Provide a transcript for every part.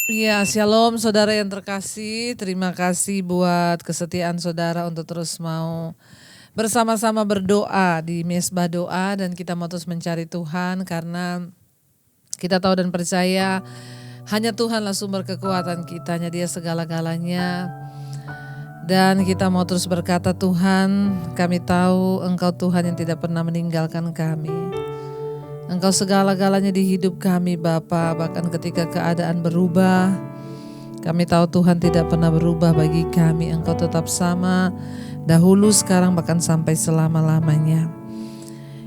Iya, shalom saudara yang terkasih. Terima kasih buat kesetiaan saudara untuk terus mau bersama-sama berdoa di mesbah doa, dan kita mau terus mencari Tuhan karena kita tahu dan percaya hanya Tuhanlah sumber kekuatan kita, hanya Dia segala-galanya. Dan kita mau terus berkata, Tuhan, kami tahu Engkau Tuhan yang tidak pernah meninggalkan kami. Engkau segala-galanya di hidup kami Bapa, bahkan ketika keadaan berubah, kami tahu Tuhan tidak pernah berubah bagi kami. Engkau tetap sama, dahulu, sekarang, bahkan sampai selama-lamanya.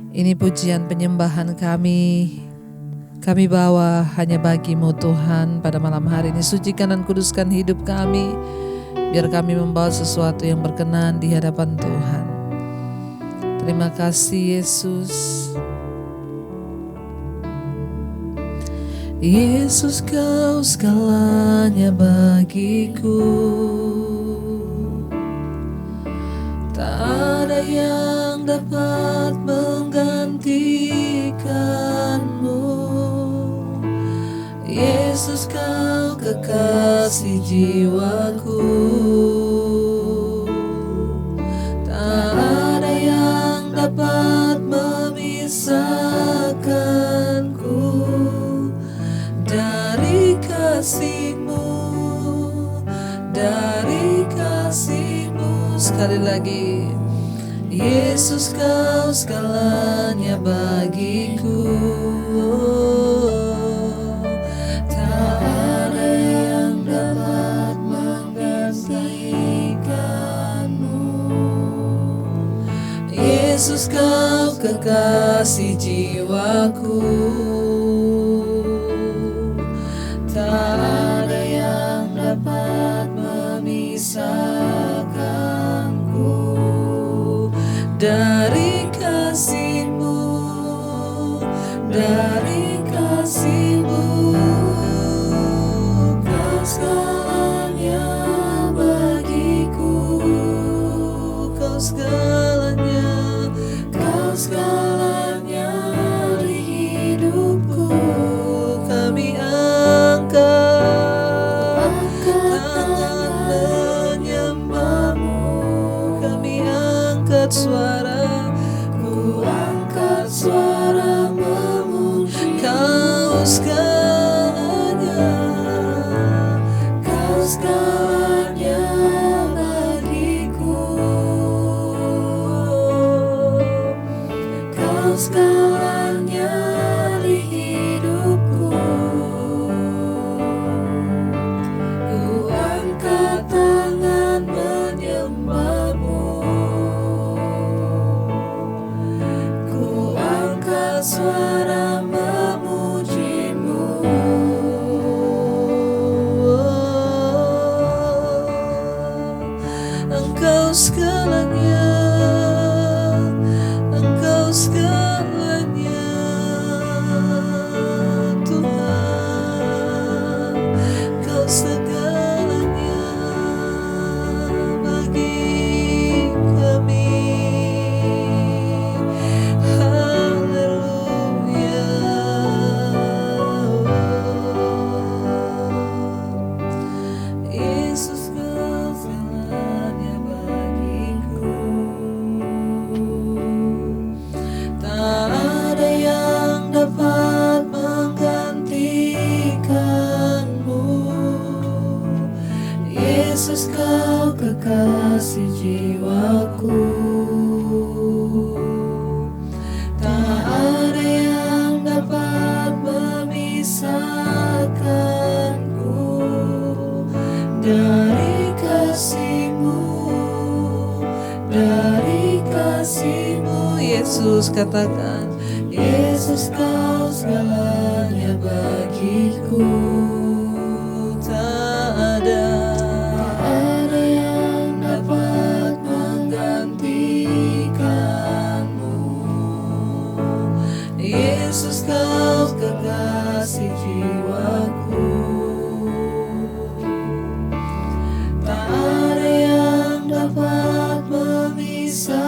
Ini pujian penyembahan kami bawa hanya bagi-Mu Tuhan pada malam hari ini. Sucikan dan kuduskan hidup kami, biar kami membawa sesuatu yang berkenan di hadapan Tuhan. Terima kasih Yesus. Yesus, Kau segalanya bagiku, tak ada yang dapat menggantikan-Mu. Yesus, Kau kekasih jiwaku, tak ada yang dapat memisahkanku dari kasih-Mu, dari kasih-Mu. Sekali lagi, Yesus, Kau segalanya bagiku, tak ada yang dapat menggantikan-Mu. Yesus, Kau kekasih jiwaku, tak ada yang dapat memisahkanku dari kasih-Mu, dari kasih-Mu. Kau segalanya bagiku, Kau segalanya, Kau segalanya di hidupku. Kami angkat tangan menyembah-Mu, kami angkat suara, ku angkat suara memuji. Kau segalanya, Kau segalanya bagiku, Kau segalanya di hidupku. Ku angkat tangan menyembah-Mu, ku angkat suara memuji-Mu. Engkau segalanya, Engkau segalanya, Tuhan. Kau segalanya bagi kami. Haleluya. Yesus, Kau segalanya bagiku, tak ada yang dapat menggantikan-Mu. Yesus, Kau kekasih jiwaku, tak ada yang dapat memisahkanku dari kasih-Mu, dari kasih-Mu. Yesus, katakan, Yesus, Kau segalanya bagiku, tak ada yang dapat menggantikan-Mu. Yesus, Kau kekasih jiwaku, tak ada yang dapat memisahkanku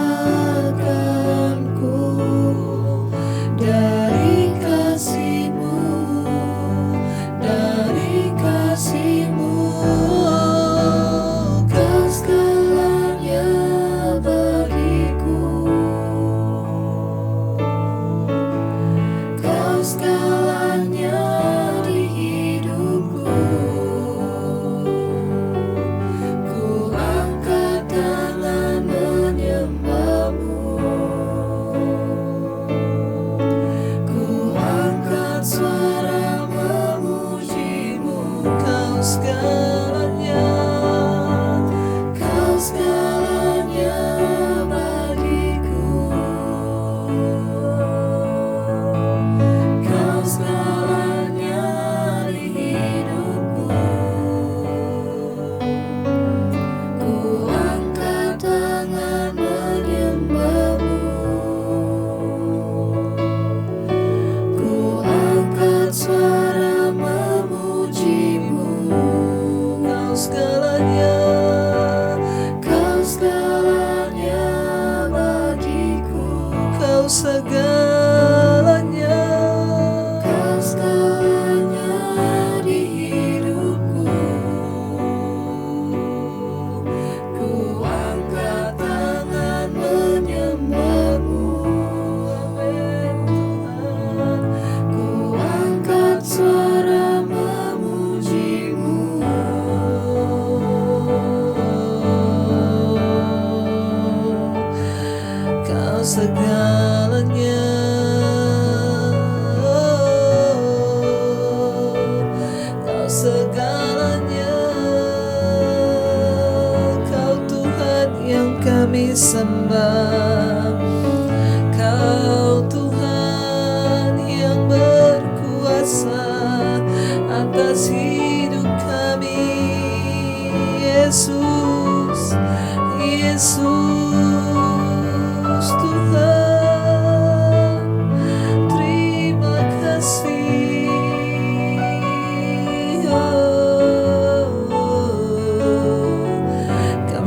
dari kasih-Mu, dari kasih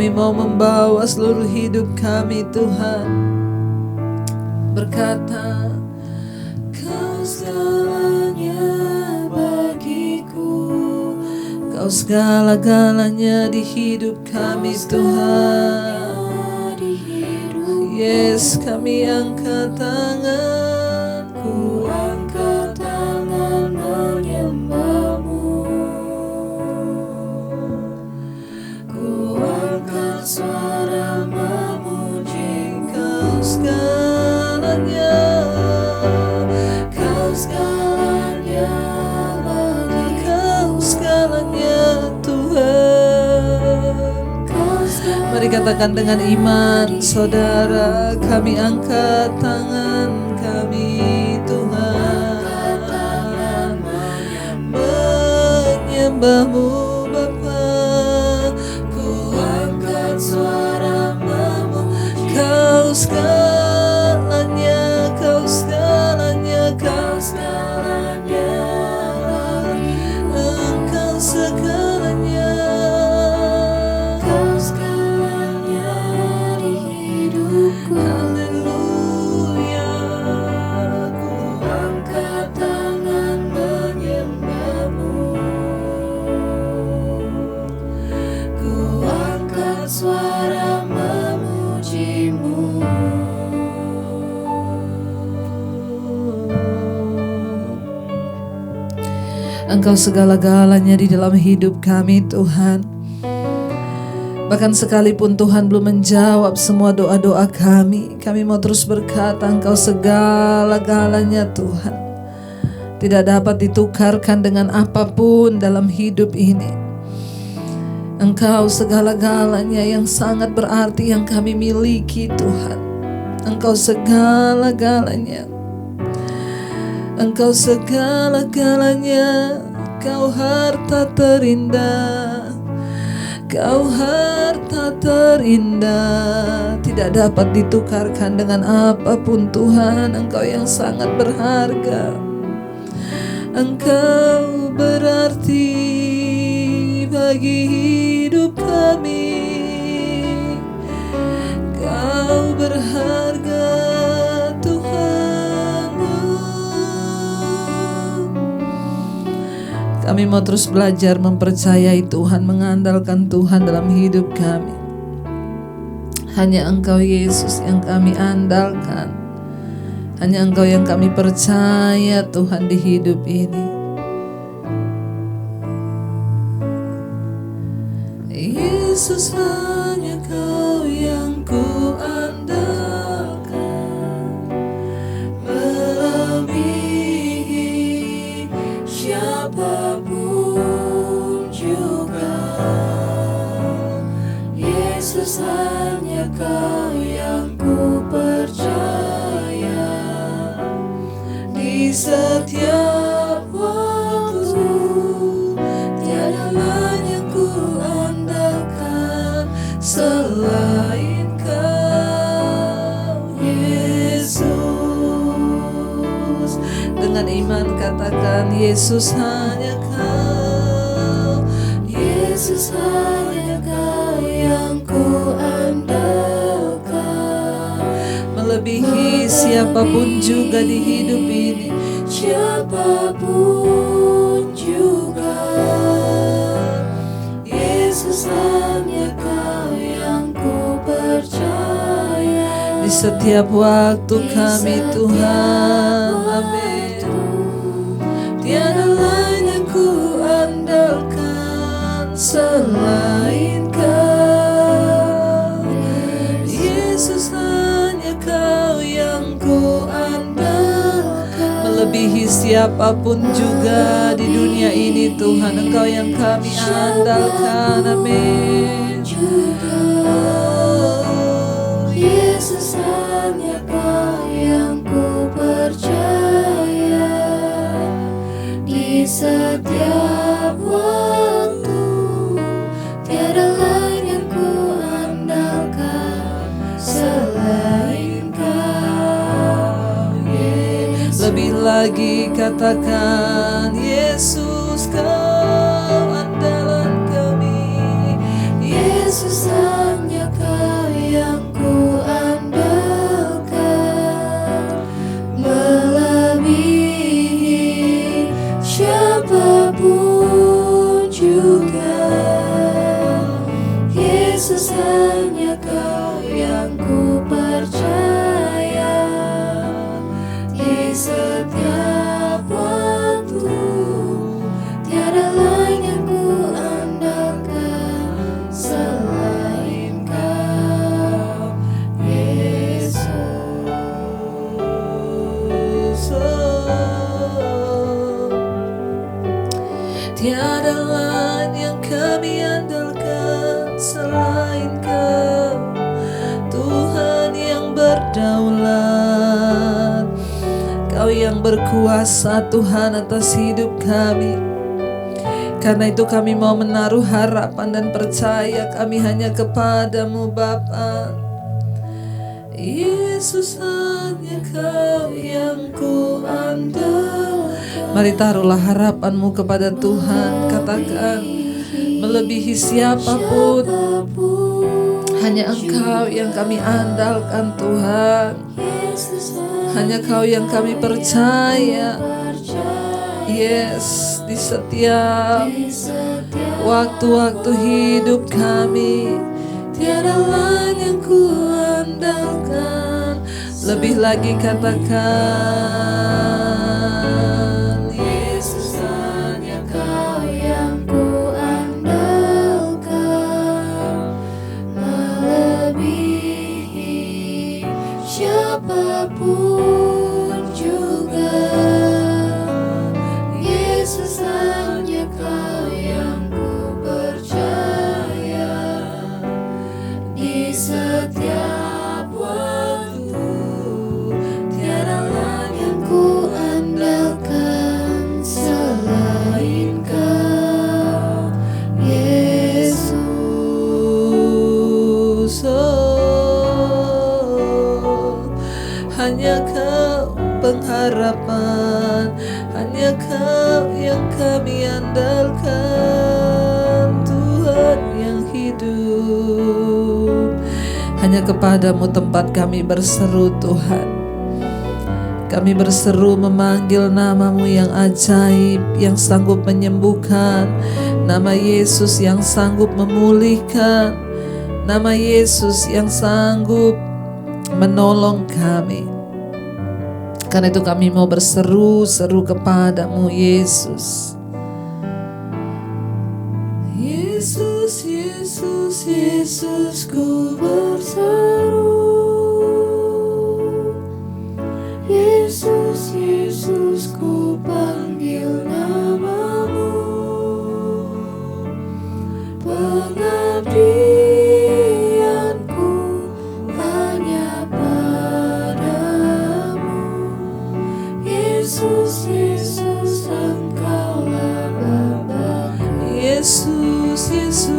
Kami mau membawa seluruh hidup kami Tuhan, berkata, Kau segalanya bagiku, Kau segala-galanya di hidup kami Tuhan. Yes, kami angkat tangan, ku angkat tangan menyembah-Mu, ku angkat suara memuji Kau segalanya, Kau segalanya bagi Kau segalanya Tuhan. Mari katakan dengan iman, saudara, kami angkat tangan kami Tuhan, menyembah-Mu Bapa, ku angkat suara memuji Kau segalanya, Kau segalanya, Kau segalanya, Engkau segalanya, Kau segalanya di hidupku. Haleluya, ku angkat tangan menyembah-Mu, ku angkat suara memuji-Mu. Engkau segala-galanya di dalam hidup kami Tuhan. Bahkan sekalipun Tuhan belum menjawab semua doa-doa kami mau terus berkata, Engkau segala-galanya Tuhan. Tidak dapat ditukarkan dengan apapun dalam hidup ini. Engkau segala-galanya yang sangat berarti yang kami miliki Tuhan. Engkau segala-galanya, Engkau segala-galanya, Kau harta terindah, Kau harta terindah, tidak dapat ditukarkan dengan apapun Tuhan. Engkau yang sangat berharga, Engkau berarti bagi hidup kami, Kau berharga Tuhan. Kami mau terus belajar mempercayai Tuhan, mengandalkan Tuhan dalam hidup kami. Hanya Engkau Yesus yang kami andalkan, hanya Engkau yang kami percaya Tuhan di hidup ini. Yesus, hanya Kau yang ku andalkan, melebihi siapapun juga. Yesus, hanya Kau yang ku percaya di setiap waktu. Tiada lain yang ku andalkan selain Kau, Yesus. Dengan iman katakan, Yesus, hanya Kau, Yesus, hanya Kau yang ku andalkan, melebihi siapapun juga di hidup ini, siapapun juga. Yesus, hanya Kau yang ku percaya di setiap waktu kami Tuhan. Amin. Tiada lain yang ku andalkan selain Kau, Yesus, hanya Kau yang ku andalkan, melebihi siapapun juga di dunia ini Tuhan. Engkau yang kami andalkan. Amin. Oh, Yesus, hanya Kau yang ku percaya di setiap waktu. Tiada lain yang ku andalkan selain Kau, Yesus. Lebih lagi katakan, Yesus, Kau andalan kami, Yesus, Tiada lain yang kami andalkan selain Kau, Tuhan yang berdaulat. Kau yang berkuasa Tuhan atas hidup kami. Karena itu kami mau menaruh harapan dan percaya kami hanya kepadamu Bapa. Yesus, hanya Kau yang ku andalkan. Mari taruhlah harapanmu kepada Tuhan. Katakan, melebihi siapapun, hanya Engkau yang kami andalkan Tuhan. Hanya Kau yang kami percaya. Yes, di setiap waktu-waktu hidup kami, tiada lain yang ku andalkan. Lebih lagi katakan, Yesus, hanya Kau yang ku andalkan. Melebihi siapapun juga, Yesus, hanya Kau yang ku percaya. Di setiap waktu, tiada lain yang ku andalkan selain Kau, Yesus. Hanya Kau pengharapan, hanya Kau yang kami andalkan, Tuhan yang hidup. Hanya kepadamu tempat kami berseru Tuhan. Kami berseru memanggil namamu yang ajaib, yang sanggup menyembuhkan, nama Yesus yang sanggup memulihkan, nama Yesus yang sanggup menolong kami. Karena itu kami mau berseru-seru kepadamu Yesus. Yesus, Yesus, Yesus, ku berseru. Yesus, Yesus, ku panggil namamu. Pengabdianku hanya padamu. Yesus, Yesus, Engkaulah Bapa. Yesus, Yesus,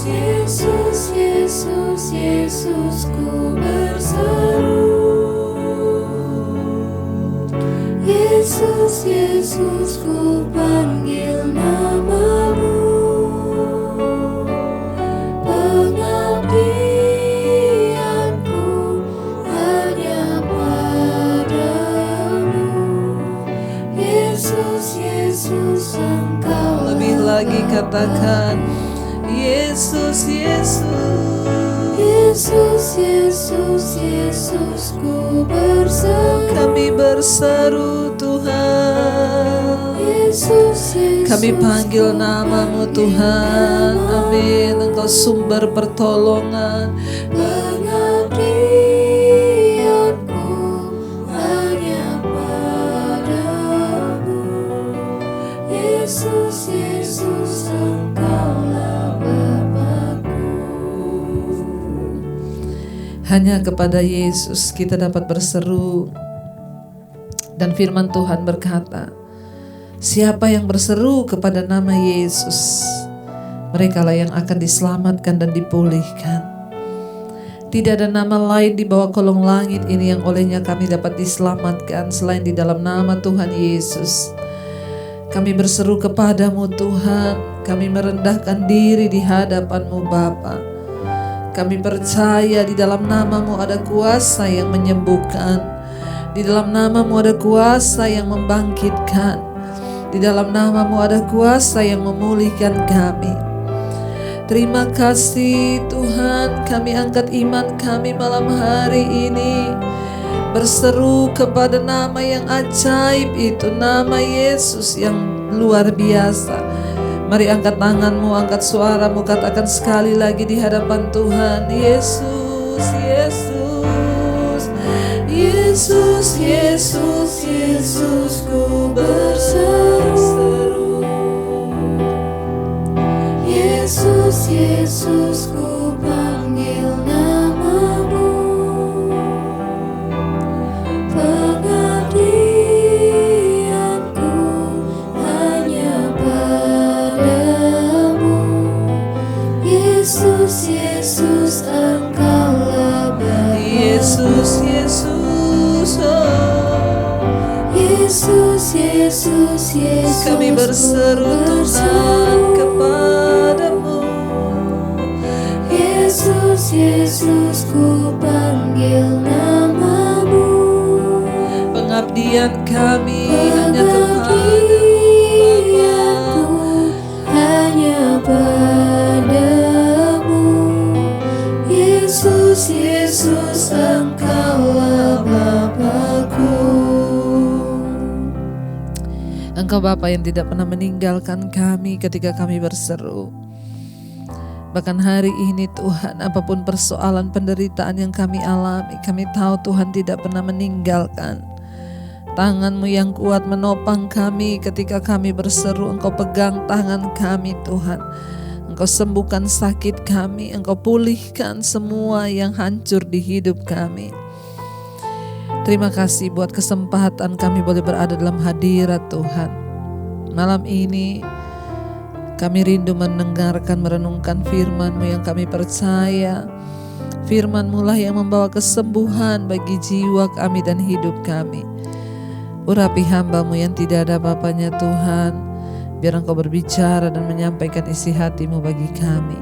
Yesus, Yesus, Yesus, ku berseru. Yesus, Yesus, ku panggil namamu. Pengabdianku hanya padamu. Yesus, Yesus, Engkau. Lebih lagi katakan, Yesus, Yesus. Yesus, Yesus, Yesus, ku berseru. Kami berseru Tuhan. Yesus, Yesus, kami panggil namamu Tuhan. Amin. Engkau sumber pertolongan. Pengabdianku hanya padamu. Yesus, Yesus, Engkaulah Bapakku. Hanya kepada Yesus kita dapat berseru. Dan firman Tuhan berkata, siapa yang berseru kepada nama Yesus, merekalah yang akan diselamatkan dan dipulihkan. Tidak ada nama lain di bawah kolong langit ini yang olehnya kami dapat diselamatkan selain di dalam nama Tuhan Yesus. Kami berseru kepadamu Tuhan, kami merendahkan diri di hadapan-Mu Bapa. Kami percaya di dalam nama-Mu ada kuasa yang menyembuhkan. Di dalam nama-Mu ada kuasa yang membangkitkan. Di dalam nama-Mu ada kuasa yang memulihkan kami. Terima kasih Tuhan, kami angkat iman kami malam hari ini. Berseru kepada nama yang ajaib itu, nama Yesus yang luar biasa. Mari angkat tanganmu, angkat suaramu, katakan sekali lagi di hadapan Tuhan, Yesus, Yesus. Yesus, Yesus, Yesus, ku berseru. Yesus ku panggil namamu, pengabdianku hanya padamu. Yesus, Yesus, Engkaulah Bapa. Yesus, Yesus, Yesus, Yesus, Yesus, kami berseru Tuhan kepadamu. Yesus, Yesus, ku panggil namamu, Pengabdian kami hanya kepadamu, pengabdianku hanya padamu. Yesus, Yesus, Engkaulah Bapa-Ku. Engkau Bapa yang tidak pernah meninggalkan kami ketika kami berseru. Bahkan hari ini Tuhan, apapun persoalan penderitaan yang kami alami, kami tahu Tuhan tidak pernah meninggalkan. Tangan-Mu yang kuat menopang kami ketika kami berseru. Engkau pegang tangan kami Tuhan. Engkau sembuhkan sakit kami, Engkau pulihkan semua yang hancur di hidup kami. Terima kasih buat kesempatan kami boleh berada dalam hadirat Tuhan. Malam ini kami rindu mendengarkan, merenungkan firman-Mu yang kami percaya. Firman-Mu lah yang membawa kesembuhan bagi jiwa kami dan hidup kami. Urapi hamba-Mu yang tidak ada apa-apanya Tuhan. Biar Engkau berbicara dan menyampaikan isi hati-Mu bagi kami.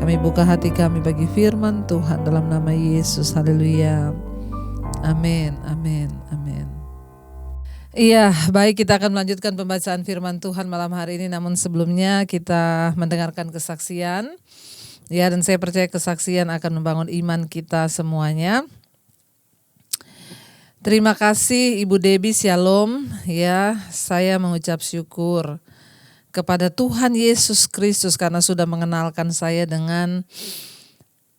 Kami buka hati kami bagi firman Tuhan dalam nama Yesus. Haleluya. Amin, amin, amin. Iya, baik, kita akan melanjutkan pembacaan firman Tuhan malam hari ini. Namun sebelumnya kita mendengarkan kesaksian. Ya, dan saya percaya kesaksian akan membangun iman kita semuanya. Terima kasih Ibu Debbie, Shalom. Ya, saya mengucap syukur kepada Tuhan Yesus Kristus karena sudah mengenalkan saya dengan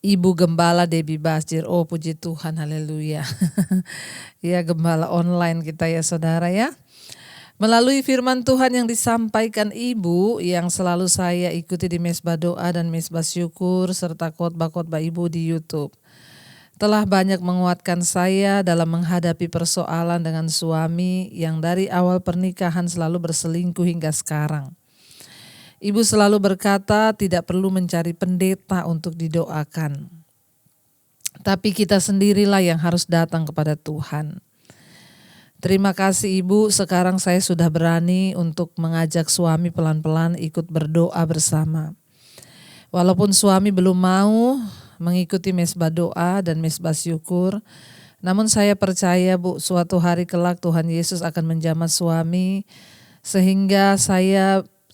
Ibu Gembala Debbie Basjir. Oh, puji Tuhan, haleluya. Ya, gembala online kita ya saudara ya. Melalui firman Tuhan yang disampaikan Ibu, yang selalu saya ikuti di Mesbah Doa dan Mesbah Syukur serta khotbah-khotbah Ibu di YouTube, telah banyak menguatkan saya dalam menghadapi persoalan dengan suami yang dari awal pernikahan selalu berselingkuh hingga sekarang. Ibu selalu berkata tidak perlu mencari pendeta untuk didoakan. Tapi kita sendirilah yang harus datang kepada Tuhan. Terima kasih Ibu, sekarang saya sudah berani untuk mengajak suami pelan-pelan ikut berdoa bersama. Walaupun suami belum mau mengikuti mesbah doa dan mesbah syukur, namun saya percaya Bu, suatu hari kelak Tuhan Yesus akan menjamah suami sehingga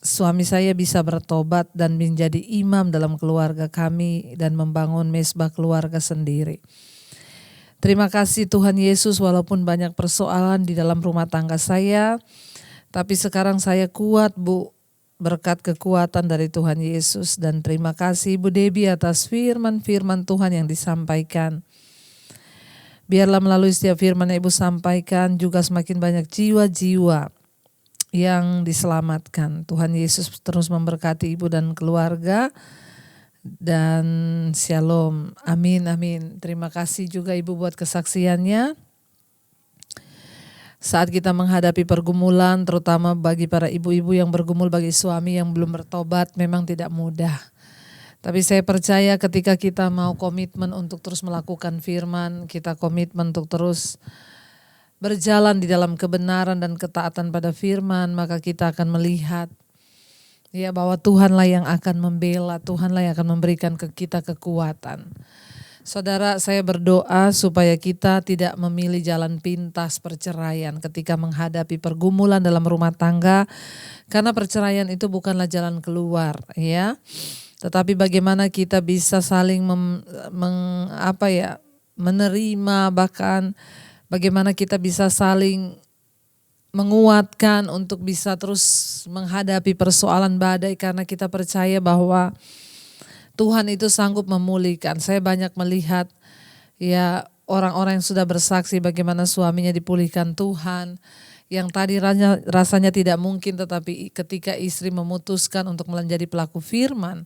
suami saya bisa bertobat dan menjadi imam dalam keluarga kami dan membangun mesbah keluarga sendiri. Terima kasih Tuhan Yesus, walaupun banyak persoalan di dalam rumah tangga saya, tapi sekarang saya kuat Bu, berkat kekuatan dari Tuhan Yesus. Dan terima kasih Ibu Debbie atas firman-firman Tuhan yang disampaikan. Biarlah melalui setiap firman yang Ibu sampaikan juga semakin banyak jiwa-jiwa yang diselamatkan. Tuhan Yesus terus memberkati Ibu dan keluarga. Dan shalom. Amin, amin. Terima kasih juga Ibu buat kesaksiannya. Saat kita menghadapi pergumulan, terutama bagi para ibu-ibu yang bergumul bagi suami yang belum bertobat, memang tidak mudah. Tapi saya percaya ketika kita mau komitmen untuk terus melakukan firman, kita komitmen untuk terus berjalan di dalam kebenaran dan ketaatan pada firman, maka kita akan melihat ya bahwa Tuhanlah yang akan membela, Tuhanlah yang akan memberikan ke kita kekuatan. Saudara, saya berdoa supaya kita tidak memilih jalan pintas perceraian ketika menghadapi pergumulan dalam rumah tangga, karena perceraian itu bukanlah jalan keluar, ya. Tetapi bagaimana kita bisa saling menerima, bahkan bagaimana kita bisa saling menguatkan untuk bisa terus menghadapi persoalan badai, karena kita percaya bahwa Tuhan itu sanggup memulihkan. Saya banyak melihat ya orang-orang yang sudah bersaksi bagaimana suaminya dipulihkan Tuhan, yang tadi rasanya tidak mungkin, tetapi ketika istri memutuskan untuk menjadi pelaku firman,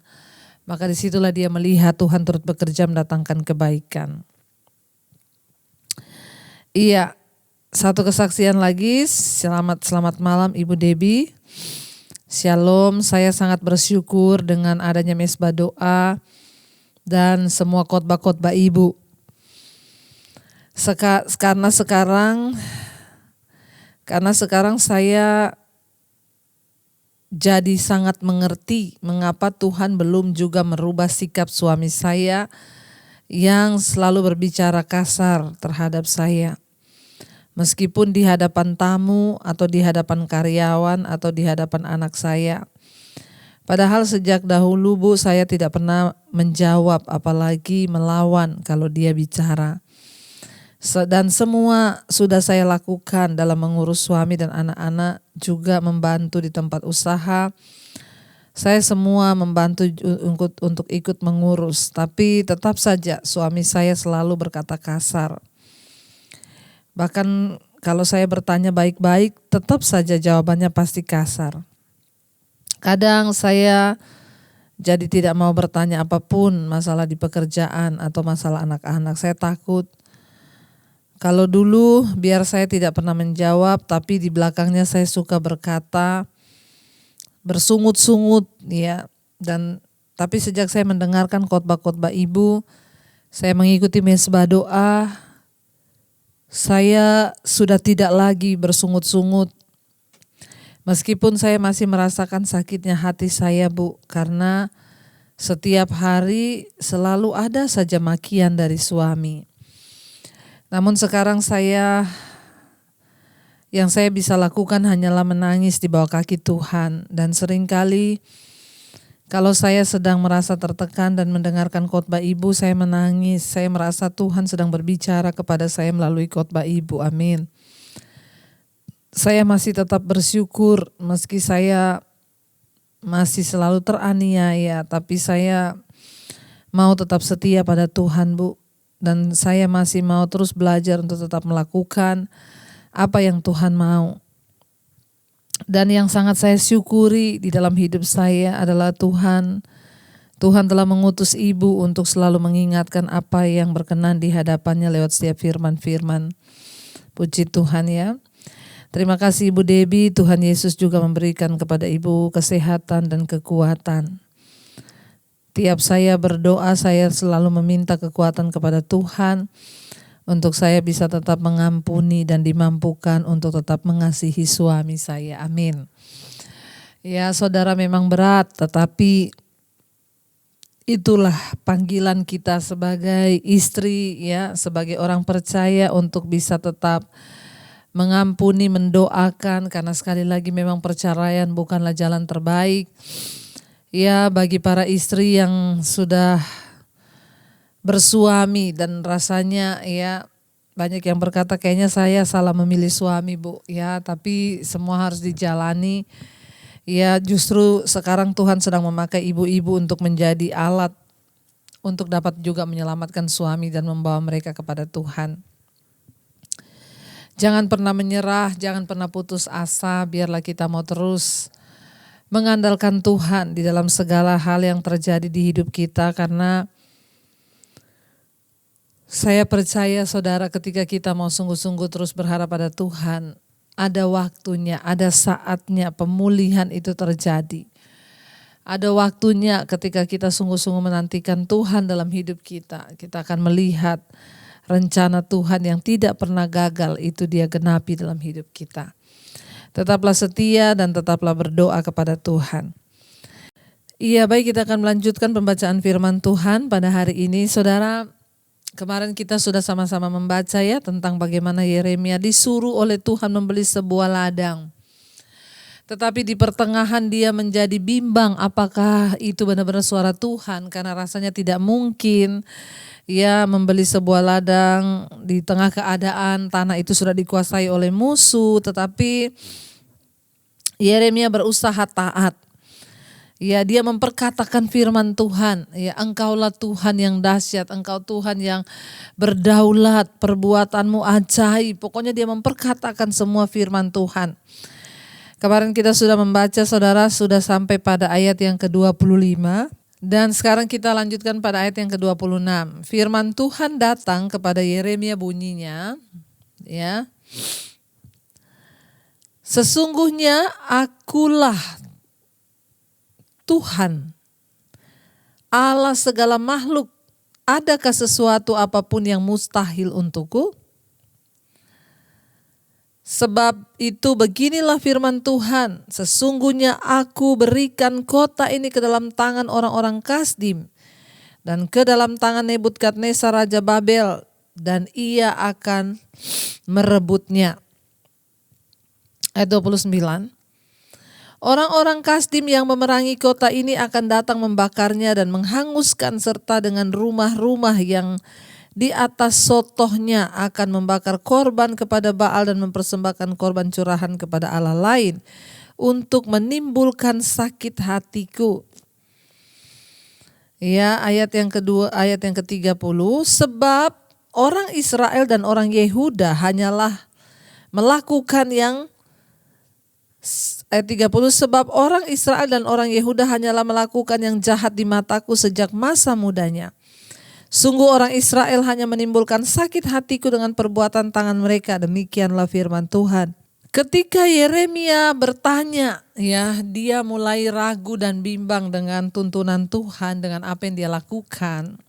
Maka disitulah dia melihat Tuhan turut bekerja mendatangkan kebaikan. Iya, satu kesaksian lagi. Selamat malam Ibu Debbie. Shalom, saya sangat bersyukur dengan adanya mesbah doa dan semua khotbah-khotbah Ibu. Karena sekarang saya jadi sangat mengerti mengapa Tuhan belum juga merubah sikap suami saya yang selalu berbicara kasar terhadap saya. Meskipun di hadapan tamu atau di hadapan karyawan atau di hadapan anak saya. Padahal sejak dahulu Bu, saya tidak pernah menjawab apalagi melawan kalau dia bicara. Dan semua sudah saya lakukan dalam mengurus suami dan anak-anak, juga membantu di tempat usaha. Saya semua membantu untuk ikut mengurus, tapi tetap saja suami saya selalu berkata kasar. Bahkan kalau saya bertanya baik-baik, tetap saja jawabannya pasti kasar. Kadang saya jadi tidak mau bertanya apapun masalah di pekerjaan atau masalah anak-anak. Saya takut. Kalau dulu biar saya tidak pernah menjawab, tapi di belakangnya saya suka berkata, bersungut-sungut ya. Tapi sejak saya mendengarkan khotbah-khotbah Ibu, saya mengikuti mesbah doa, saya sudah tidak lagi bersungut-sungut. Meskipun saya masih merasakan sakitnya hati saya Bu, karena setiap hari selalu ada saja makian dari suami. Namun sekarang yang saya bisa lakukan hanyalah menangis di bawah kaki Tuhan. Dan seringkali kalau saya sedang merasa tertekan dan mendengarkan khotbah Ibu, saya menangis. Saya merasa Tuhan sedang berbicara kepada saya melalui khotbah Ibu. Amin. Saya masih tetap bersyukur meski saya masih selalu teraniaya, tapi saya mau tetap setia pada Tuhan Bu. Dan saya masih mau terus belajar untuk tetap melakukan apa yang Tuhan mau. Dan yang sangat saya syukuri di dalam hidup saya adalah Tuhan telah mengutus Ibu untuk selalu mengingatkan apa yang berkenan di hadapannya lewat setiap firman-firman. Puji Tuhan ya. Terima kasih Ibu Debbie, Tuhan Yesus juga memberikan kepada Ibu kesehatan dan kekuatan. Tiap saya berdoa, saya selalu meminta kekuatan kepada Tuhan untuk saya bisa tetap mengampuni dan dimampukan untuk tetap mengasihi suami saya. Amin. Ya saudara, memang berat, tetapi itulah panggilan kita sebagai istri ya, sebagai orang percaya untuk bisa tetap mengampuni, mendoakan, karena sekali lagi memang perceraian bukanlah jalan terbaik. Ya, bagi para istri yang sudah bersuami dan rasanya ya banyak yang berkata kayaknya saya salah memilih suami Bu ya, tapi semua harus dijalani. Ya, justru sekarang Tuhan sedang memakai ibu-ibu untuk menjadi alat untuk dapat juga menyelamatkan suami dan membawa mereka kepada Tuhan. Jangan pernah menyerah, jangan pernah putus asa, biarlah kita mau terus mengandalkan Tuhan di dalam segala hal yang terjadi di hidup kita, karena saya percaya saudara, ketika kita mau sungguh-sungguh terus berharap pada Tuhan, ada waktunya, ada saatnya pemulihan itu terjadi. Ada waktunya ketika kita sungguh-sungguh menantikan Tuhan dalam hidup kita, kita akan melihat rencana Tuhan yang tidak pernah gagal itu Dia genapi dalam hidup kita. Tetaplah setia dan tetaplah berdoa kepada Tuhan. Iya, baik, kita akan melanjutkan pembacaan firman Tuhan pada hari ini. Saudara, kemarin kita sudah sama-sama membaca ya tentang bagaimana Yeremia disuruh oleh Tuhan membeli sebuah ladang. Tetapi di pertengahan dia menjadi bimbang apakah itu benar-benar suara Tuhan, karena rasanya tidak mungkin ya membeli sebuah ladang di tengah keadaan tanah itu sudah dikuasai oleh musuh. Tetapi Yeremia berusaha taat. Ya, dia memperkatakan firman Tuhan. Ya, Engkaulah Tuhan yang dahsyat, Engkau Tuhan yang berdaulat, perbuatanmu ajaib. Pokoknya dia memperkatakan semua firman Tuhan. Kemarin kita sudah membaca, saudara, sudah sampai pada ayat yang ke-25. Dan sekarang kita lanjutkan pada ayat yang ke-26. Firman Tuhan datang kepada Yeremia bunyinya, ya. Sesungguhnya akulah Tuhan, Allah segala makhluk. Adakah sesuatu apapun yang mustahil untukku? Sebab itu beginilah firman Tuhan, sesungguhnya aku berikan kota ini ke dalam tangan orang-orang Kasdim dan ke dalam tangan Nebukadnezar Raja Babel, dan ia akan merebutnya. Ayat 29. Orang-orang Kasdim yang memerangi kota ini akan datang membakarnya dan menghanguskan, serta dengan rumah-rumah yang di atas sotohnya akan membakar korban kepada Baal dan mempersembahkan korban curahan kepada Allah lain untuk menimbulkan sakit hatiku. Ya, ayat yang kedua, ayat yang ke-30, sebab orang Israel dan orang Yehuda hanyalah melakukan yang ayat 30, sebab orang Israel dan orang Yehuda hanyalah melakukan yang jahat di mataku sejak masa mudanya. Sungguh orang Israel hanya menimbulkan sakit hatiku dengan perbuatan tangan mereka. Demikianlah firman Tuhan. Ketika Yeremia bertanya, ya, dia mulai ragu dan bimbang dengan tuntunan Tuhan, dengan apa yang dia lakukan.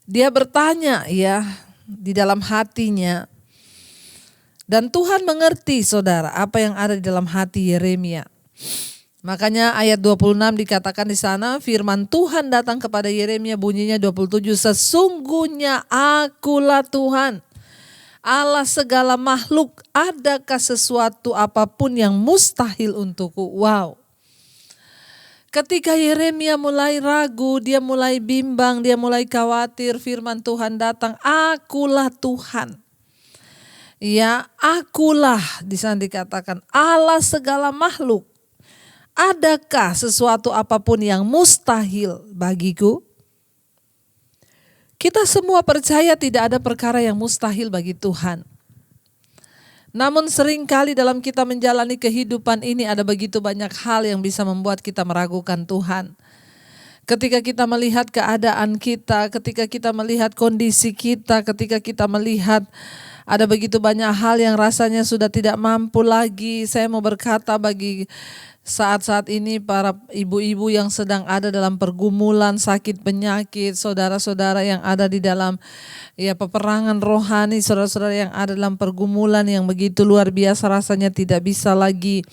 Dia bertanya, ya, di dalam hatinya. Dan Tuhan mengerti, saudara, apa yang ada di dalam hati Yeremia. Makanya ayat 26 dikatakan di sana, firman Tuhan datang kepada Yeremia bunyinya 27, sesungguhnya akulah Tuhan, Allah segala makhluk, adakah sesuatu apapun yang mustahil untukku? Wow. Ketika Yeremia mulai ragu, dia mulai bimbang, dia mulai khawatir, firman Tuhan datang, akulah Tuhan. Ya, akulah, di sana dikatakan Allah segala makhluk. Adakah sesuatu apapun yang mustahil bagiku? Kita semua percaya tidak ada perkara yang mustahil bagi Tuhan. Namun seringkali dalam kita menjalani kehidupan ini ada begitu banyak hal yang bisa membuat kita meragukan Tuhan. Ketika kita melihat keadaan kita, ketika kita melihat kondisi kita, ketika kita melihat ada begitu banyak hal yang rasanya sudah tidak mampu lagi. Saya mau berkata bagi saat-saat ini para ibu-ibu yang sedang ada dalam pergumulan sakit penyakit, saudara-saudara yang ada di dalam peperangan rohani, saudara-saudara yang ada dalam pergumulan yang begitu luar biasa, rasanya tidak bisa lagi,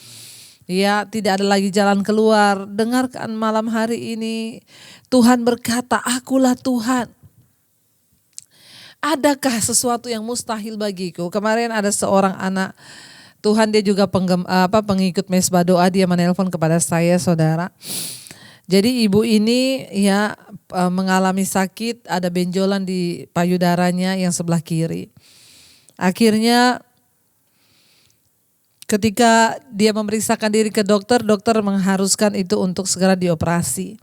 tidak ada lagi jalan keluar. Dengarkan malam hari ini, Tuhan berkata, akulah Tuhan. Adakah sesuatu yang mustahil bagiku? Kemarin ada seorang anak Tuhan, dia juga pengikut mesbah doa, dia menelpon kepada saya, saudara. Jadi ibu ini mengalami sakit, ada benjolan di payudaranya yang sebelah kiri. Akhirnya ketika dia memeriksakan diri ke dokter, dokter mengharuskan itu untuk segera dioperasi.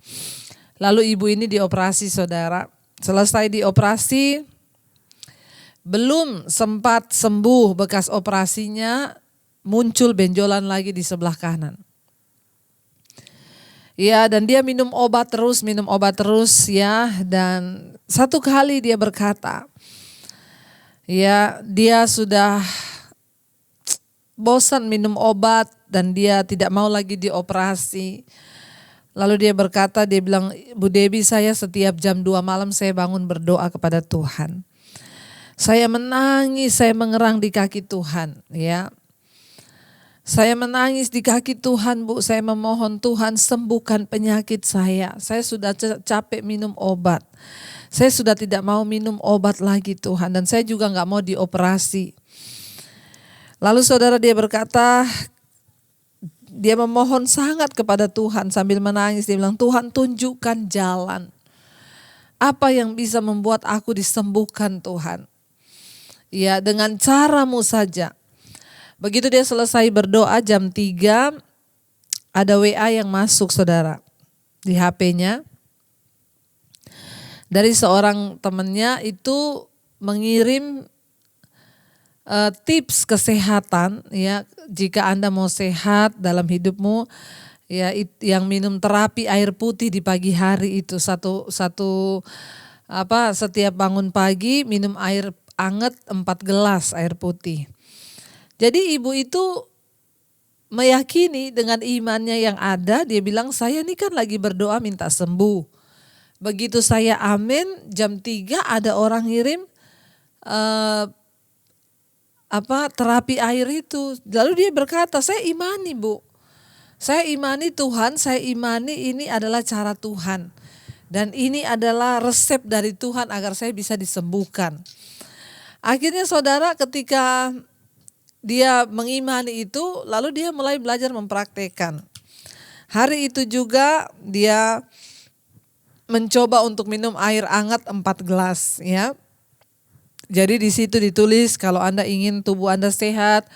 Lalu ibu ini dioperasi, saudara. Selesai dioperasi, belum sempat sembuh bekas operasinya, muncul benjolan lagi di sebelah kanan. Dan dia minum obat terus dan satu kali dia berkata, dia sudah bosan minum obat dan dia tidak mau lagi dioperasi. Lalu dia berkata, dia bilang, Bu Debbie, saya setiap jam 2 malam saya bangun berdoa kepada Tuhan. Saya menangis, saya mengerang di kaki Tuhan, Saya menangis di kaki Tuhan, Bu. Saya memohon Tuhan sembuhkan penyakit saya. Saya sudah capek minum obat. Saya sudah tidak mau minum obat lagi, Tuhan. Dan saya juga gak mau dioperasi. Lalu saudara, dia berkata, dia memohon sangat kepada Tuhan sambil menangis. Dia bilang, Tuhan, tunjukkan jalan. Apa yang bisa membuat aku disembuhkan, Tuhan? Dengan caramu saja. Begitu dia selesai berdoa jam 3, ada WA yang masuk, saudara, di HP-nya. Dari seorang temannya itu mengirim tips kesehatan, jika Anda mau sehat dalam hidupmu, Ya, yang minum terapi air putih di pagi hari itu setiap bangun pagi minum air anget 4 gelas air putih. Jadi ibu itu meyakini dengan imannya yang ada, dia bilang saya ini kan lagi berdoa minta sembuh. Begitu saya amin, jam 3 ada orang ngirim terapi air itu. Lalu dia berkata, saya imani Bu. Saya imani Tuhan, saya imani ini adalah cara Tuhan. Dan ini adalah resep dari Tuhan agar saya bisa disembuhkan. Akhirnya saudara, ketika dia mengimani itu, lalu dia mulai belajar mempraktekkan. Hari itu juga dia mencoba untuk minum air hangat 4 gelas ya. Jadi di situ ditulis kalau Anda ingin tubuh Anda sehat,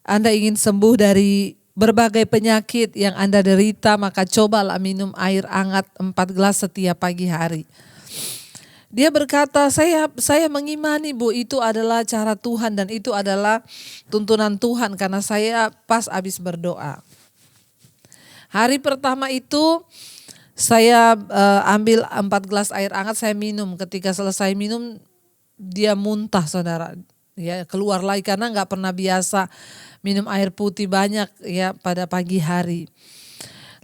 Anda ingin sembuh dari berbagai penyakit yang Anda derita, maka cobalah minum air hangat 4 gelas setiap pagi hari. Dia berkata, saya mengimani Bu, itu adalah cara Tuhan dan itu adalah tuntunan Tuhan karena saya pas habis berdoa. Hari pertama itu saya ambil 4 gelas air hangat, saya minum. Ketika selesai minum dia muntah saudara, ya keluar lagi karena nggak pernah biasa minum air putih banyak ya pada pagi hari.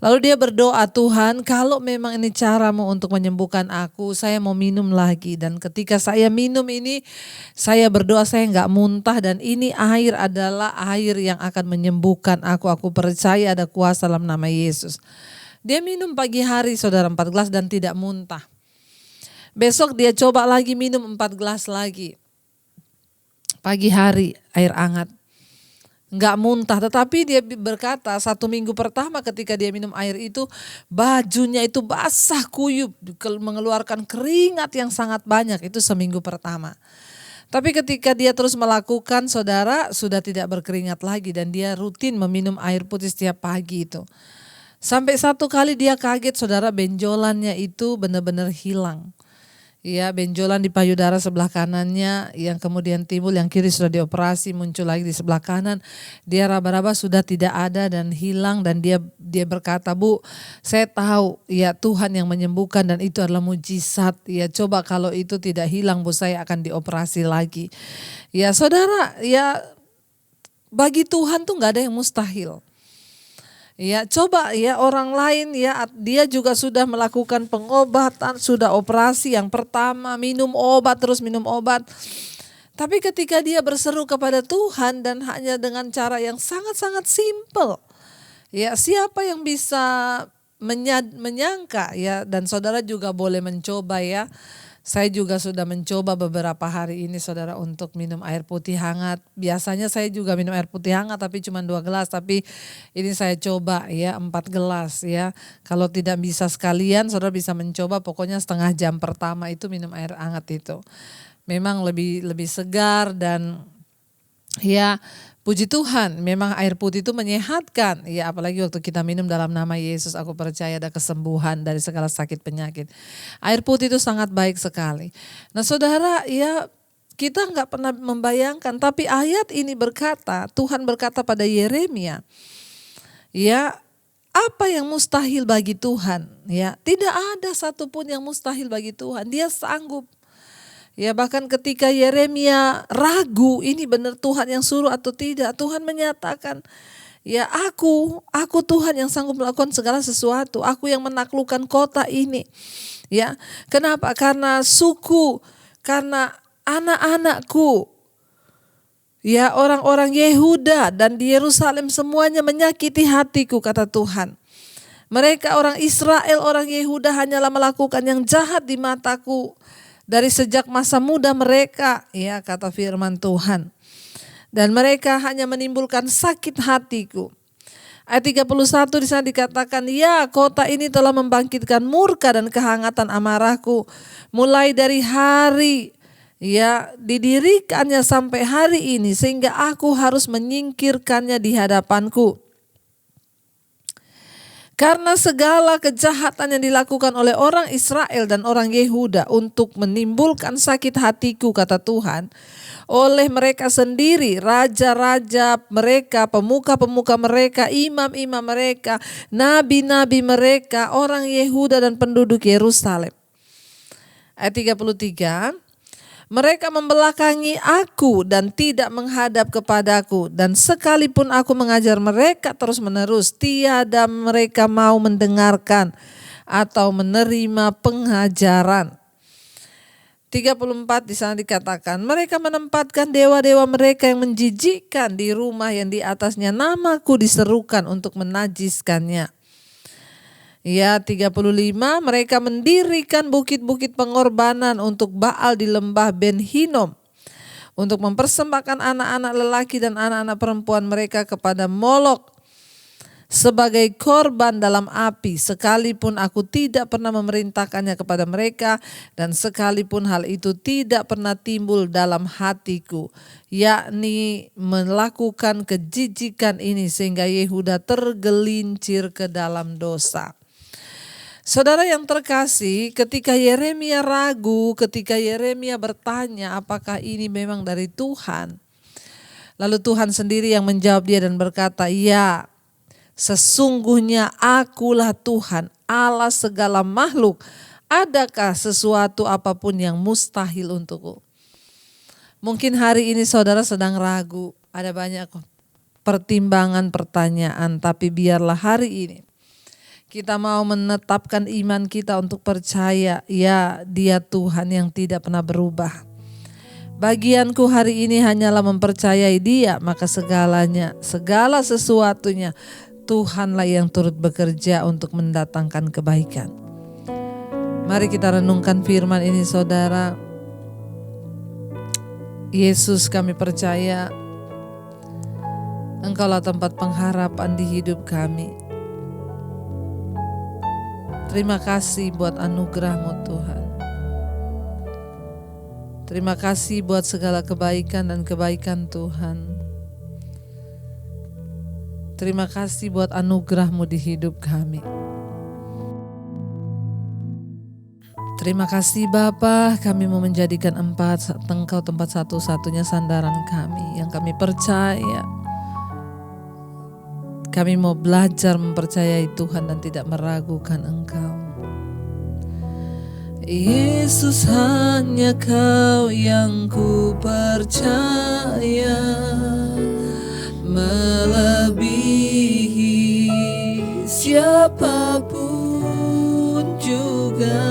Lalu dia berdoa, Tuhan kalau memang ini caramu untuk menyembuhkan aku, saya mau minum lagi. Dan ketika saya minum ini, saya berdoa saya nggak muntah dan ini air adalah air yang akan menyembuhkan aku. Aku percaya ada kuasa dalam nama Yesus. Dia minum pagi hari saudara 4 gelas dan tidak muntah. Besok dia coba lagi minum 4 gelas lagi. Pagi hari air hangat. Enggak muntah, tetapi dia berkata 1 minggu pertama ketika dia minum air itu bajunya itu basah kuyup, mengeluarkan keringat yang sangat banyak, itu seminggu pertama. Tapi ketika dia terus melakukan saudara sudah tidak berkeringat lagi dan dia rutin meminum air putih setiap pagi itu. Sampai 1 kali dia kaget saudara, benjolannya itu benar-benar hilang. Ya, benjolan di payudara sebelah kanannya yang kemudian timbul, yang kiri sudah dioperasi, muncul lagi di sebelah kanan. Dia raba-raba sudah tidak ada dan hilang dan dia berkata, Bu, saya tahu ya Tuhan yang menyembuhkan dan itu adalah mujizat. Ya coba kalau itu tidak hilang Bu, saya akan dioperasi lagi. Ya saudara, ya bagi Tuhan tuh gak ada yang mustahil. Ya, coba ya orang lain ya dia juga sudah melakukan pengobatan, sudah operasi yang pertama, minum obat terus minum obat. Tapi ketika dia berseru kepada Tuhan dan hanya dengan cara yang sangat-sangat simpel. Ya, siapa yang bisa menyangka ya, dan saudara juga boleh mencoba ya. Saya juga sudah mencoba beberapa hari ini saudara untuk minum air putih hangat. Biasanya saya juga minum air putih hangat tapi cuma 2 gelas. Tapi ini saya coba ya 4 gelas ya. Kalau tidak bisa sekalian saudara bisa mencoba pokoknya setengah jam pertama itu minum air hangat itu. Memang lebih segar dan ya puji Tuhan memang air putih itu menyehatkan. Ya apalagi waktu kita minum dalam nama Yesus, aku percaya ada kesembuhan dari segala sakit penyakit. Air putih itu sangat baik sekali. Nah saudara ya kita nggak pernah membayangkan, tapi ayat ini berkata, Tuhan berkata pada Yeremia, ya apa yang mustahil bagi Tuhan? Ya tidak ada satupun yang mustahil bagi Tuhan, Dia sanggup. Ya bahkan ketika Yeremia ragu ini benar Tuhan yang suruh atau tidak, Tuhan menyatakan ya aku Tuhan yang sanggup melakukan segala sesuatu, aku yang menaklukkan kota ini. Ya kenapa? Karena suku, karena anak-anakku, ya orang-orang Yehuda dan di Yerusalem semuanya menyakiti hatiku kata Tuhan. Mereka orang Israel, orang Yehuda hanyalah melakukan yang jahat di mataku. Dari sejak masa muda mereka, ya kata firman Tuhan. Dan mereka hanya menimbulkan sakit hatiku. Ayat 31 di sana dikatakan, ya kota ini telah membangkitkan murka dan kehangatan amarahku. Mulai dari hari ya didirikannya sampai hari ini sehingga aku harus menyingkirkannya di hadapanku. Karena segala kejahatan yang dilakukan oleh orang Israel dan orang Yehuda untuk menimbulkan sakit hatiku, kata Tuhan, oleh mereka sendiri, raja-raja mereka, pemuka-pemuka mereka, imam-imam mereka, nabi-nabi mereka, orang Yehuda dan penduduk Yerusalem. Ayat 33, mereka membelakangi aku dan tidak menghadap kepadaku, dan sekalipun aku mengajar mereka terus-menerus, tiada mereka mau mendengarkan atau menerima pengajaran. 34 di sana dikatakan, mereka menempatkan dewa-dewa mereka yang menjijikkan di rumah yang di atasnya namaku diserukan untuk menajiskannya. Ya, 35, mereka mendirikan bukit-bukit pengorbanan untuk Baal di lembah Ben Hinom, untuk mempersembahkan anak-anak lelaki dan anak-anak perempuan mereka kepada Molok sebagai korban dalam api, sekalipun aku tidak pernah memerintahkannya kepada mereka, dan sekalipun hal itu tidak pernah timbul dalam hatiku, yakni melakukan kejijikan ini sehingga Yehuda tergelincir ke dalam dosa. Saudara yang terkasih, ketika Yeremia ragu, ketika Yeremia bertanya apakah ini memang dari Tuhan, lalu Tuhan sendiri yang menjawab dia dan berkata, ya, sesungguhnya akulah Tuhan, Allah segala makhluk. Adakah sesuatu apapun yang mustahil untukku? Mungkin hari ini saudara sedang ragu, ada banyak pertimbangan, pertanyaan, tapi biarlah hari ini kita mau menetapkan iman kita untuk percaya, ya, Dia Tuhan yang tidak pernah berubah. Bagianku hari ini hanyalah mempercayai Dia, maka segalanya, segala sesuatunya, Tuhanlah yang turut bekerja untuk mendatangkan kebaikan. Mari kita renungkan firman ini, saudara. Yesus, kami percaya Engkaulah tempat pengharapan di hidup kami. Terima kasih buat anugerah-Mu, Tuhan. Terima kasih buat segala kebaikan dan kebaikan Tuhan. Terima kasih buat anugerah-Mu di hidup kami. Terima kasih Bapa, kami mau menjadikan Engkau tempat satu-satunya sandaran kami yang kami percaya. Kami mau belajar mempercayai Tuhan dan tidak meragukan Engkau. Yesus, hanya Kau yang ku percaya, melebihi siapapun juga.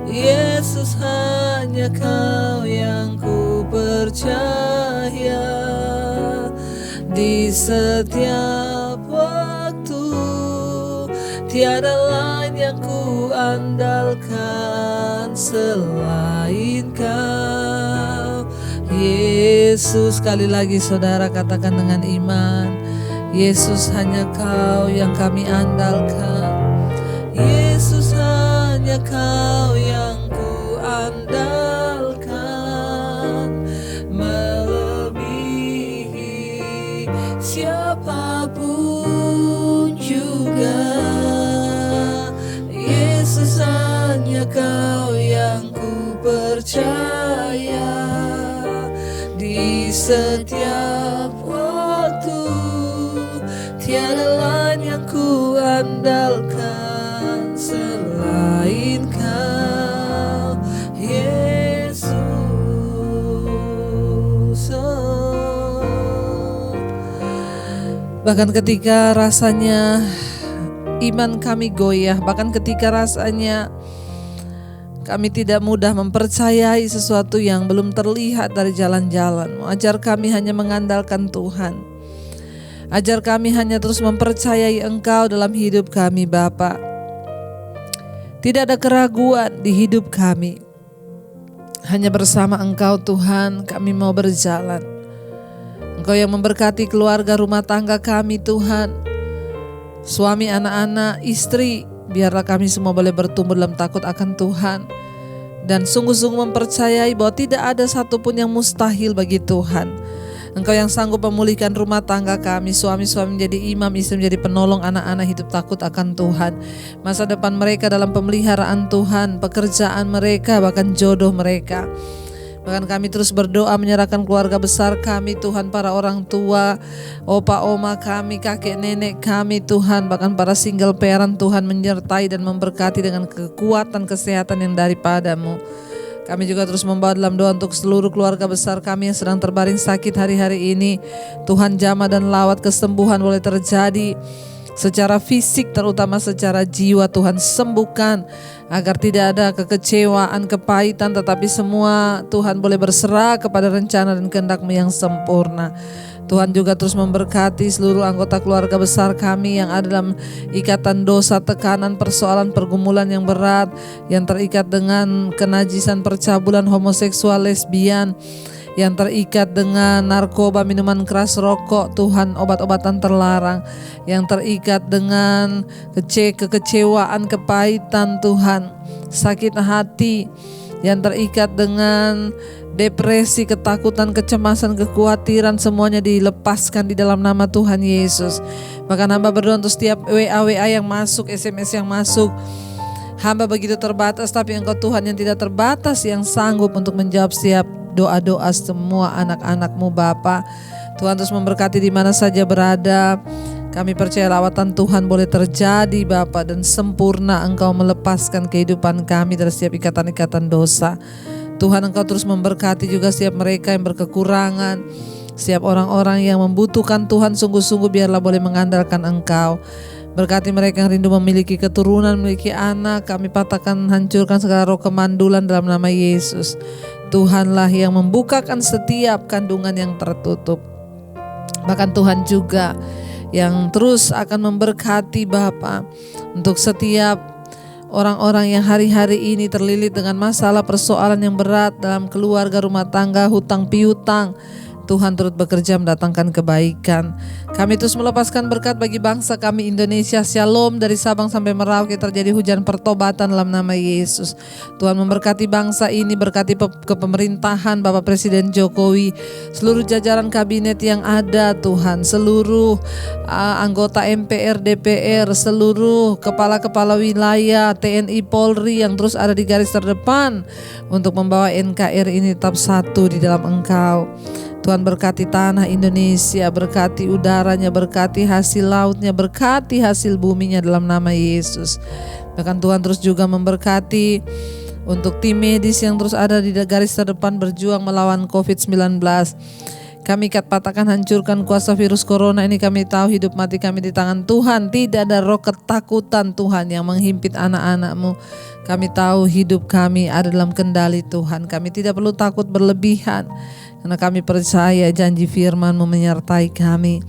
Yesus, hanya Kau yang ku percaya. Di setiap waktu, tiada lain yang ku andalkan selain Kau. Yesus, sekali lagi saudara katakan dengan iman, Yesus, hanya Kau yang kami andalkan. Yesus, hanya Kau yang ku andalkan, siapapun juga. Yesus, hanya Kau yang ku percaya. Di setiap waktu, tiada lain yang ku andalkan selain Kau, Yesus. Bahkan ketika rasanya iman kami goyah, bahkan ketika rasanya kami tidak mudah mempercayai sesuatu yang belum terlihat dari jalan-jalan, ajar kami hanya mengandalkan Tuhan. Ajar kami hanya terus mempercayai Engkau dalam hidup kami, Bapa. Tidak ada keraguan di hidup kami. Hanya bersama Engkau, Tuhan, kami mau berjalan. Engkau yang memberkati keluarga rumah tangga kami, Tuhan. Suami, anak-anak, istri, biarlah kami semua boleh bertumbuh dalam takut akan Tuhan. Dan sungguh-sungguh mempercayai bahwa tidak ada satupun yang mustahil bagi Tuhan. Engkau yang sanggup memulihkan rumah tangga kami, suami-suami menjadi imam, istri menjadi penolong, anak-anak hidup takut akan Tuhan. Masa depan mereka dalam pemeliharaan Tuhan, pekerjaan mereka, bahkan jodoh mereka. Bahkan kami terus berdoa menyerahkan keluarga besar kami Tuhan, para orang tua, opa oma kami, kakek nenek kami Tuhan, bahkan para single parent Tuhan menyertai dan memberkati dengan kekuatan kesehatan yang daripadamu. Kami juga terus membawa dalam doa untuk seluruh keluarga besar kami yang sedang terbaring sakit hari-hari ini. Tuhan jamah dan lawat kesembuhan boleh terjadi secara fisik, terutama secara jiwa. Tuhan sembuhkan agar tidak ada kekecewaan, kepahitan, tetapi semua Tuhan boleh berserah kepada rencana dan kehendak-Mu yang sempurna. Tuhan juga terus memberkati seluruh anggota keluarga besar kami yang ada dalam ikatan dosa, tekanan, persoalan, pergumulan yang berat, yang terikat dengan kenajisan, percabulan, homoseksual, lesbian, yang terikat dengan narkoba, minuman keras, rokok, Tuhan, obat-obatan terlarang, yang terikat dengan kekecewaan, kepahitan, Tuhan, sakit hati, yang terikat dengan depresi, ketakutan, kecemasan, kekhawatiran, semuanya dilepaskan di dalam nama Tuhan Yesus. Bahkan hamba berdoa untuk setiap WA yang masuk, SMS yang masuk. Hamba begitu terbatas, tapi Engkau Tuhan yang tidak terbatas, yang sanggup untuk menjawab setiap doa-doa semua anak-anak-Mu Bapa. Tuhan terus memberkati di mana saja berada. Kami percaya lawatan Tuhan boleh terjadi Bapa, dan sempurna Engkau melepaskan kehidupan kami dari setiap ikatan-ikatan dosa. Tuhan, Engkau terus memberkati juga setiap mereka yang berkekurangan, setiap orang-orang yang membutuhkan Tuhan sungguh-sungguh, biarlah boleh mengandalkan Engkau. Berkati mereka yang rindu memiliki keturunan, memiliki anak. Kami patahkan, hancurkan segala roh kemandulan dalam nama Yesus. Tuhanlah yang membukakan setiap kandungan yang tertutup. Bahkan Tuhan juga yang terus akan memberkati Bapa untuk setiap orang-orang yang hari-hari ini terlilit dengan masalah persoalan yang berat dalam keluarga, rumah tangga, hutang piutang. Tuhan turut bekerja mendatangkan kebaikan. Kami terus melepaskan berkat bagi bangsa kami Indonesia. Shalom dari Sabang sampai Merauke, terjadi hujan pertobatan dalam nama Yesus. Tuhan memberkati bangsa ini, berkati kepemerintahan Bapak Presiden Jokowi, seluruh jajaran kabinet yang ada Tuhan, seluruh anggota MPR, DPR, seluruh kepala-kepala wilayah, TNI, Polri yang terus ada di garis terdepan untuk membawa NKRI ini tetap satu di dalam Engkau. Tuhan berkati tanah Indonesia, berkati udaranya, berkati hasil lautnya, berkati hasil buminya dalam nama Yesus. Bahkan Tuhan terus juga memberkati untuk tim medis yang terus ada di garis terdepan berjuang melawan COVID-19. Kami patahkan, hancurkan kuasa virus corona ini. Kami tahu hidup mati kami di tangan Tuhan. Tidak ada roh ketakutan Tuhan yang menghimpit anak-anak-Mu. Kami tahu hidup kami ada dalam kendali Tuhan. Kami tidak perlu takut berlebihan, karena kami percaya janji firman-Mu menyertai kami.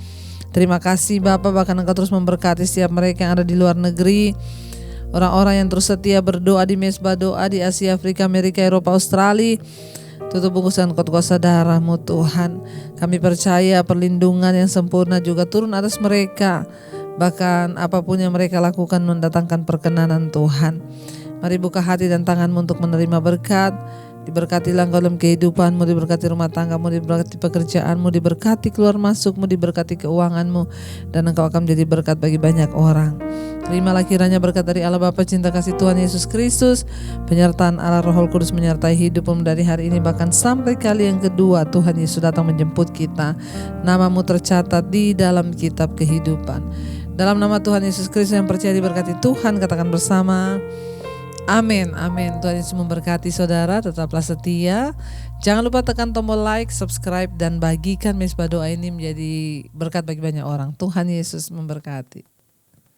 Terima kasih Bapa, bahkan Engkau terus memberkati setiap mereka yang ada di luar negeri. Orang-orang yang terus setia berdoa di mesbah doa di Asia, Afrika, Amerika, Eropa, Australia. Tutup bungkusan kuasa darah-Mu Tuhan. Kami percaya perlindungan yang sempurna juga turun atas mereka. Bahkan apapun yang mereka lakukan mendatangkan perkenanan Tuhan. Mari buka hati dan tangan-Mu untuk menerima berkat. Diberkatilah Engkau dalam kehidupan-Mu, diberkati rumah tangga-Mu, diberkati pekerjaan-Mu, diberkati keluar masuk-Mu, diberkati keuangan-Mu, dan Engkau akan menjadi berkat bagi banyak orang. Terimalah kiranya berkat dari Allah Bapa, cinta kasih Tuhan Yesus Kristus, penyertaan Allah Roh Kudus menyertai hidup-Mu dari hari ini bahkan sampai kali yang kedua Tuhan Yesus datang menjemput kita. Nama-Mu tercatat di dalam kitab kehidupan. Dalam nama Tuhan Yesus Kristus yang percaya diberkati Tuhan, katakan bersama, amin, amin. Tuhan Yesus memberkati saudara, tetaplah setia. Jangan lupa tekan tombol like, subscribe, dan bagikan mesbah doa ini menjadi berkat bagi banyak orang. Tuhan Yesus memberkati.